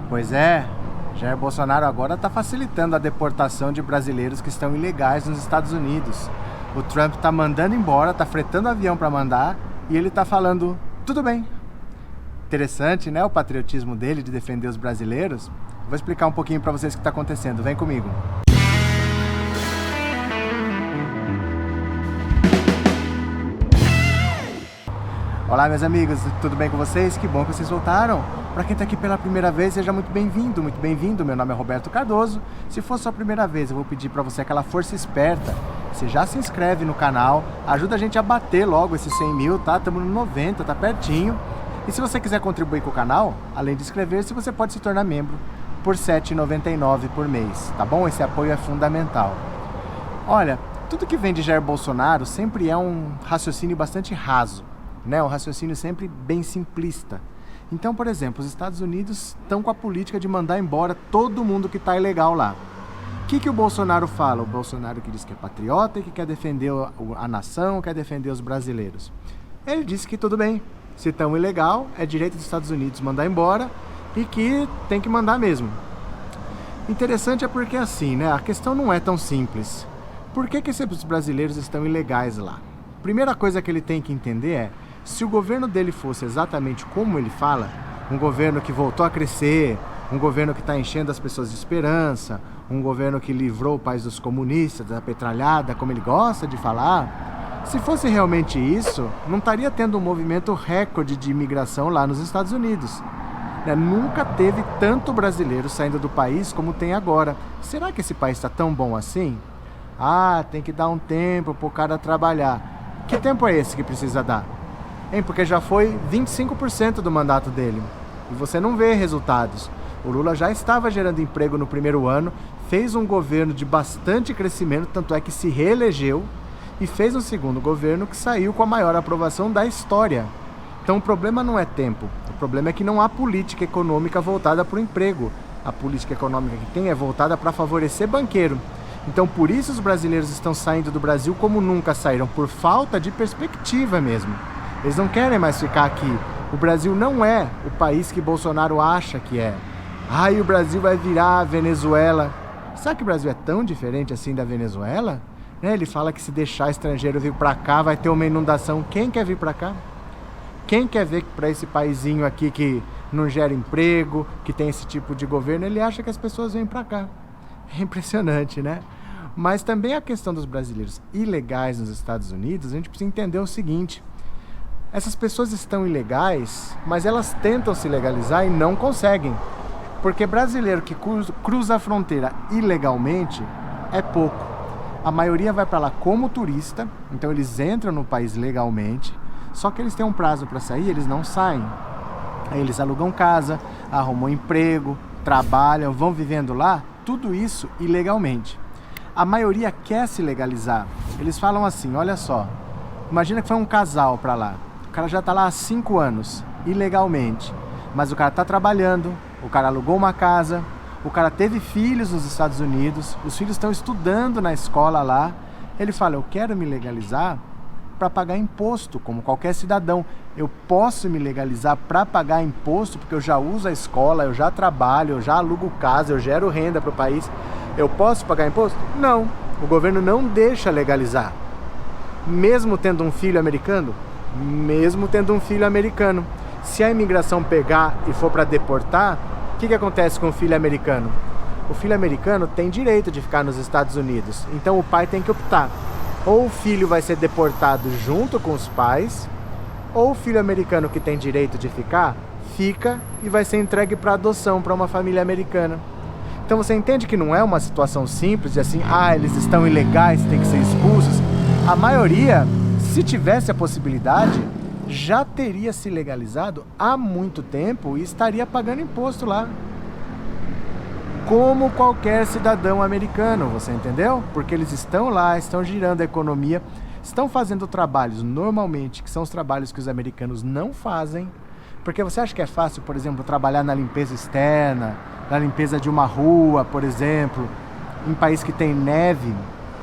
Pois é, Jair Bolsonaro agora está facilitando a deportação de brasileiros que estão ilegais nos Estados Unidos. O Trump está mandando embora, está fretando avião para mandar e ele está falando, tudo bem. Interessante, né, o patriotismo dele de defender os brasileiros. Vou explicar um pouquinho para vocês o que está acontecendo, vem comigo. Olá, meus amigos, tudo bem com vocês? Que bom que vocês voltaram. Para quem está aqui pela primeira vez, seja muito bem-vindo, muito bem-vindo. Meu nome é Roberto Cardoso. Se for sua primeira vez, eu vou pedir para você aquela força esperta. Você já se inscreve no canal, ajuda a gente a bater logo esses 100 mil, tá? Estamos no 90, tá pertinho. E se você quiser contribuir com o canal, além de inscrever-se, você pode se tornar membro por R$ 7,99 por mês, tá bom? Esse apoio é fundamental. Olha, tudo que vem de Jair Bolsonaro sempre é um raciocínio bastante raso. Um raciocínio sempre bem simplista. Então, por exemplo, os Estados Unidos estão com a política de mandar embora todo mundo que está ilegal lá. O que o Bolsonaro fala? O Bolsonaro que diz que é patriota e que quer defender a nação, quer defender os brasileiros. Ele disse que tudo bem, se estão ilegal, é direito dos Estados Unidos mandar embora e que tem que mandar mesmo. Interessante é porque assim, a questão não é tão simples. Por que esses brasileiros estão ilegais lá? Primeira coisa que ele tem que entender é, se o governo dele fosse exatamente como ele fala, um governo que voltou a crescer, um governo que está enchendo as pessoas de esperança, um governo que livrou o país dos comunistas, da petralhada, como ele gosta de falar, se fosse realmente isso, não estaria tendo um movimento recorde de imigração lá nos Estados Unidos. Nunca teve tanto brasileiro saindo do país como tem agora. Será que esse país está tão bom assim? Tem que dar um tempo para o cara trabalhar. Que tempo é esse que precisa dar? Porque já foi 25% do mandato dele e você não vê resultados. O Lula já estava gerando emprego no primeiro ano, fez um governo de bastante crescimento, tanto é que se reelegeu e fez um segundo governo que saiu com a maior aprovação da história. Então o problema não é tempo, o problema é que não há política econômica voltada para o emprego. A política econômica que tem é voltada para favorecer banqueiro. Então por isso os brasileiros estão saindo do Brasil como nunca saíram, por falta de perspectiva mesmo. Eles não querem mais ficar aqui. O Brasil não é o país que Bolsonaro acha que é. O Brasil vai virar a Venezuela. Sabe que o Brasil é tão diferente assim da Venezuela? Ele fala que se deixar estrangeiro vir para cá, vai ter uma inundação. Quem quer vir para cá? Quem quer ver para esse paizinho aqui que não gera emprego, que tem esse tipo de governo, ele acha que as pessoas vêm para cá. É impressionante, né? Mas também a questão dos brasileiros ilegais nos Estados Unidos, a gente precisa entender o seguinte. Essas pessoas estão ilegais, mas elas tentam se legalizar e não conseguem. Porque brasileiro que cruza a fronteira ilegalmente é pouco. A maioria vai para lá como turista, então eles entram no país legalmente, só que eles têm um prazo para sair, eles não saem. Aí eles alugam casa, arrumam emprego, trabalham, vão vivendo lá, tudo isso ilegalmente. A maioria quer se legalizar. Eles falam assim, olha só, imagina que foi um casal para lá. O cara já está lá há 5 anos, ilegalmente. Mas o cara está trabalhando, o cara alugou uma casa, o cara teve filhos nos Estados Unidos, os filhos estão estudando na escola lá. Ele fala, eu quero me legalizar para pagar imposto, como qualquer cidadão. Eu posso me legalizar para pagar imposto, porque eu já uso a escola, eu já trabalho, eu já alugo casa, eu gero renda para o país. Eu posso pagar imposto? Não, o governo não deixa legalizar. Mesmo tendo um filho americano? Mesmo tendo um filho americano. Se a imigração pegar e for para deportar, o que acontece com o filho americano? O filho americano tem direito de ficar nos Estados Unidos, então o pai tem que optar. Ou o filho vai ser deportado junto com os pais, ou o filho americano que tem direito de ficar, fica e vai ser entregue para adoção para uma família americana. Então você entende que não é uma situação simples de assim, eles estão ilegais, têm que ser expulsos. A maioria, se tivesse a possibilidade, já teria se legalizado há muito tempo e estaria pagando imposto lá. Como qualquer cidadão americano, você entendeu? Porque eles estão lá, estão girando a economia, estão fazendo trabalhos normalmente, que são os trabalhos que os americanos não fazem. Porque você acha que é fácil, por exemplo, trabalhar na limpeza externa, na limpeza de uma rua, por exemplo, em país que tem neve,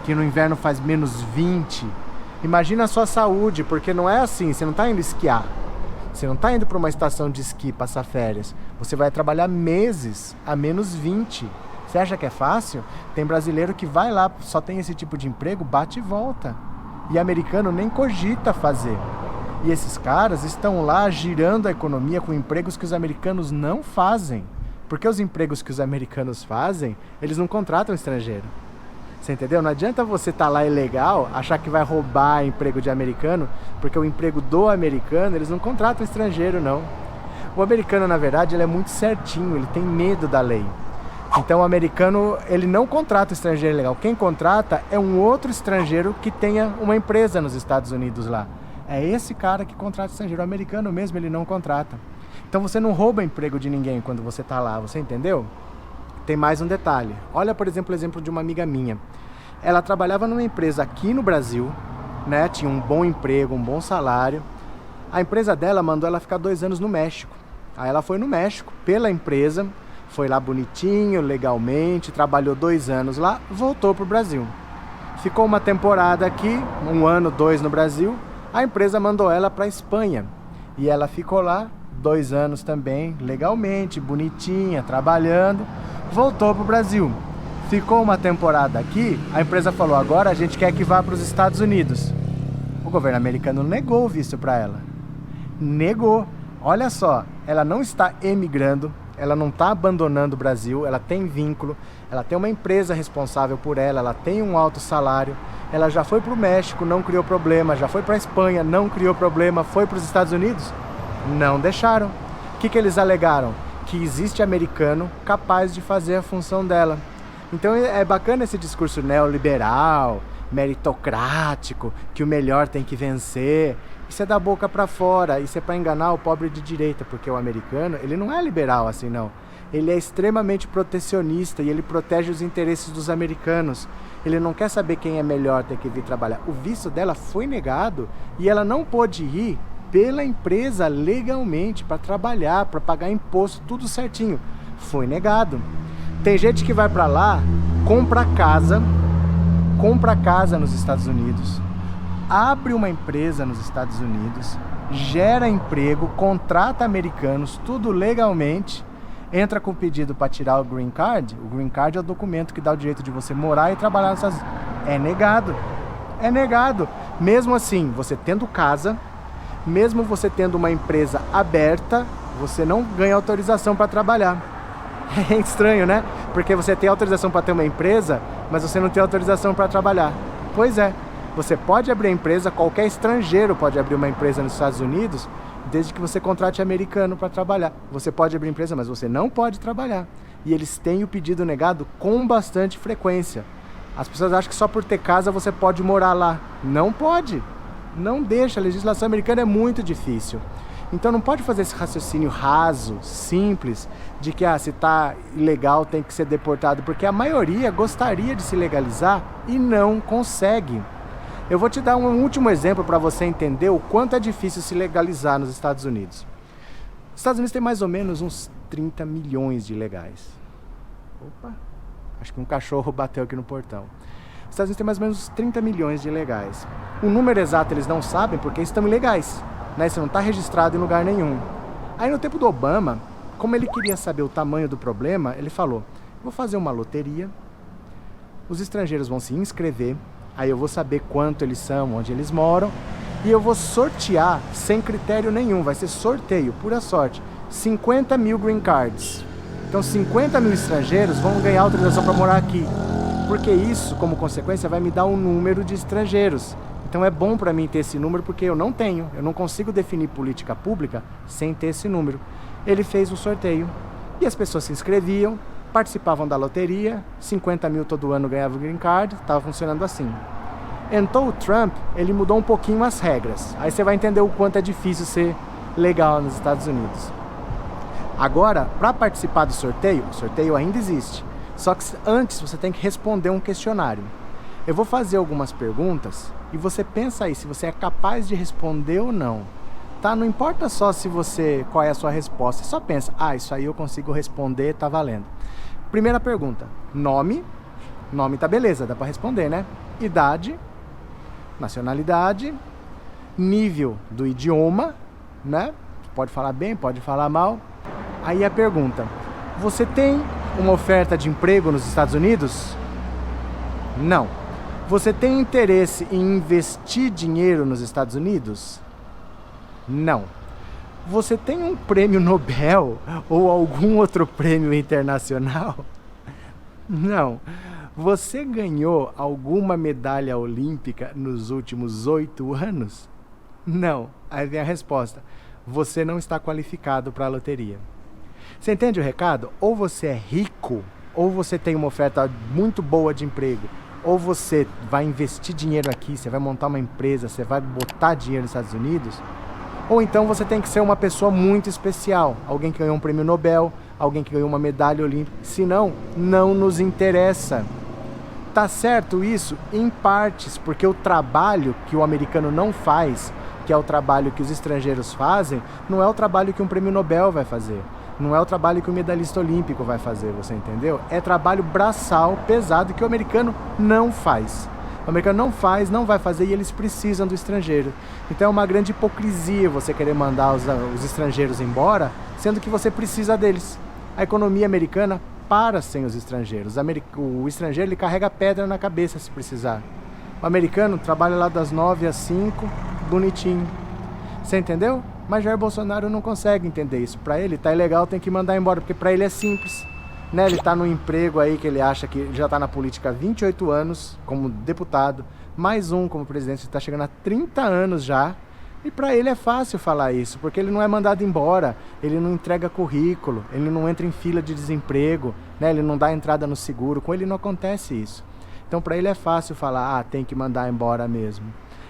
que no inverno faz menos 20? Imagina a sua saúde, porque não é assim, você não está indo esquiar. Você não está indo para uma estação de esqui passar férias. Você vai trabalhar meses a -20. Você acha que é fácil? Tem brasileiro que vai lá, só tem esse tipo de emprego, bate e volta. E americano nem cogita fazer. E esses caras estão lá girando a economia com empregos que os americanos não fazem. Porque os empregos que os americanos fazem, eles não contratam estrangeiro. Você entendeu? Não adianta você estar lá ilegal, achar que vai roubar emprego de americano, porque o emprego do americano, eles não contratam estrangeiro, não. O americano, na verdade, ele é muito certinho, ele tem medo da lei. Então o americano, ele não contrata estrangeiro ilegal. Quem contrata é um outro estrangeiro que tenha uma empresa nos Estados Unidos lá. É esse cara que contrata estrangeiro. O americano mesmo, ele não contrata. Então você não rouba emprego de ninguém quando você está lá, você entendeu? Tem mais um detalhe. Olha, por exemplo, o exemplo de uma amiga minha. Ela trabalhava numa empresa aqui no Brasil, né? Tinha um bom emprego, um bom salário. A empresa dela mandou ela ficar 2 anos no México. Aí ela foi no México pela empresa, foi lá bonitinho, legalmente, trabalhou 2 anos lá, voltou pro Brasil. Ficou uma temporada aqui, 1 ano, 2 no Brasil. A empresa mandou ela para Espanha. E ela ficou lá 2 anos também, legalmente, bonitinha, trabalhando. Voltou pro Brasil. Ficou uma temporada aqui, a empresa falou, agora a gente quer que vá para os Estados Unidos. O governo americano negou o visto para ela. Negou. Olha só, ela não está emigrando, ela não está abandonando o Brasil, ela tem vínculo, ela tem uma empresa responsável por ela, ela tem um alto salário, ela já foi para o México, não criou problema, já foi para a Espanha, não criou problema, foi para os Estados Unidos? Não deixaram. O que eles alegaram? Que existe americano capaz de fazer a função dela. Então é bacana esse discurso neoliberal, meritocrático, que o melhor tem que vencer. Isso é da boca para fora, isso é para enganar o pobre de direita, porque o americano, ele não é liberal assim não. Ele é extremamente protecionista e ele protege os interesses dos americanos. Ele não quer saber quem é melhor, tem que vir trabalhar. O visto dela foi negado e ela não pôde ir pela empresa legalmente para trabalhar, para pagar imposto, tudo certinho. Foi negado. Tem gente que vai para lá, compra casa nos Estados Unidos, abre uma empresa nos Estados Unidos, gera emprego, contrata americanos, tudo legalmente, entra com pedido para tirar o Green Card. O Green Card é o documento que dá o direito de você morar e trabalhar nos Estados Unidos. É negado. É negado. Mesmo assim, você tendo casa, mesmo você tendo uma empresa aberta, você não ganha autorização para trabalhar. É estranho, né? Porque você tem autorização para ter uma empresa, mas você não tem autorização para trabalhar. Pois é, você pode abrir a empresa, qualquer estrangeiro pode abrir uma empresa nos Estados Unidos, desde que você contrate americano para trabalhar. Você pode abrir empresa, mas você não pode trabalhar. E eles têm o pedido negado com bastante frequência. As pessoas acham que só por ter casa você pode morar lá. Não pode. Não deixa. A legislação americana é muito difícil. Então não pode fazer esse raciocínio raso, simples, de que se está ilegal tem que ser deportado, porque a maioria gostaria de se legalizar e não consegue. Eu vou te dar um último exemplo para você entender o quanto é difícil se legalizar nos Estados Unidos. Os Estados Unidos tem mais ou menos uns 30 milhões de ilegais. Opa, acho que um cachorro bateu aqui no portão. Os Estados Unidos tem mais ou menos uns 30 milhões de ilegais. O número exato eles não sabem porque estão ilegais. Né? Isso não está registrado em lugar nenhum. Aí no tempo do Obama, como ele queria saber o tamanho do problema, ele falou, vou fazer uma loteria, os estrangeiros vão se inscrever, aí eu vou saber quanto eles são, onde eles moram, e eu vou sortear sem critério nenhum, vai ser sorteio, pura sorte, 50 mil green cards. Então 50 mil estrangeiros vão ganhar autorização para morar aqui, porque isso, como consequência, vai me dar um número de estrangeiros. Então é bom para mim ter esse número porque eu não consigo definir política pública sem ter esse número. Ele fez um sorteio e as pessoas se inscreviam, participavam da loteria, 50 mil todo ano ganhava o green card, estava funcionando assim. Entrou o Trump, ele mudou um pouquinho as regras. Aí você vai entender o quanto é difícil ser legal nos Estados Unidos. Agora, para participar do sorteio, o sorteio ainda existe. Só que antes você tem que responder um questionário. Eu vou fazer algumas perguntas e você pensa aí se você é capaz de responder ou não. Tá? Não importa só qual é a sua resposta. Você só pensa, isso aí eu consigo responder, tá valendo. Primeira pergunta, nome. Nome tá beleza, dá para responder, né? Idade, nacionalidade, nível do idioma, né? pode falar bem, pode falar mal. Aí a pergunta: você tem uma oferta de emprego nos Estados Unidos? Não. Você tem interesse em investir dinheiro nos Estados Unidos? Não. Você tem um prêmio Nobel ou algum outro prêmio internacional? Não. Você ganhou alguma medalha olímpica nos últimos 8 anos? Não. Aí vem a resposta: você não está qualificado para a loteria. Você entende o recado? Ou você é rico, ou você tem uma oferta muito boa de emprego, ou você vai investir dinheiro aqui, você vai montar uma empresa, você vai botar dinheiro nos Estados Unidos, ou então você tem que ser uma pessoa muito especial, alguém que ganhou um prêmio Nobel, alguém que ganhou uma medalha olímpica, senão não nos interessa. Tá certo isso? Em partes, porque o trabalho que o americano não faz, que é o trabalho que os estrangeiros fazem, não é o trabalho que um prêmio Nobel vai fazer. Não é o trabalho que o medalhista olímpico vai fazer, você entendeu? É trabalho braçal, pesado, que o americano não faz. O americano não faz, não vai fazer, e eles precisam do estrangeiro. Então é uma grande hipocrisia você querer mandar os estrangeiros embora, sendo que você precisa deles. A economia americana para sem os estrangeiros. O estrangeiro, ele carrega pedra na cabeça se precisar. O americano trabalha lá das 9 às 5, bonitinho. Você entendeu? Mas Jair Bolsonaro não consegue entender isso. Para ele tá ilegal, tem que mandar embora, porque para ele é simples, né? Ele tá no emprego aí que ele acha que já tá na política há 28 anos como deputado, mais um como presidente, ele tá chegando a 30 anos já. E para ele é fácil falar isso, porque ele não é mandado embora, ele não entrega currículo, ele não entra em fila de desemprego, né? Ele não dá entrada no seguro, com ele não acontece isso. Então para ele é fácil falar, tem que mandar embora mesmo.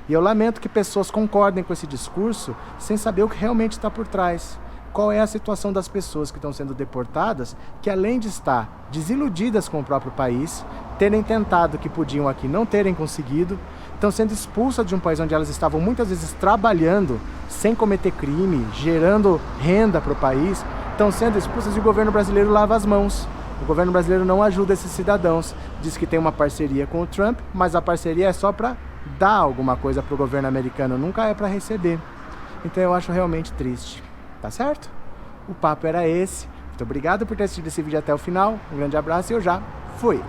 E eu lamento que pessoas concordem com esse discurso sem saber o que realmente está por trás. Qual é a situação das pessoas que estão sendo deportadas, que além de estar desiludidas com o próprio país, terem tentado o que podiam aqui, não terem conseguido, estão sendo expulsas de um país onde elas estavam muitas vezes trabalhando, sem cometer crime, gerando renda para o país, estão sendo expulsas e o governo brasileiro lava as mãos. O governo brasileiro não ajuda esses cidadãos. Diz que tem uma parceria com o Trump, mas a parceria é só para dar alguma coisa para o governo americano, nunca é para receber. Então eu acho realmente triste. Tá certo? O papo era esse. Muito obrigado por ter assistido esse vídeo até o final. Um grande abraço e eu já fui!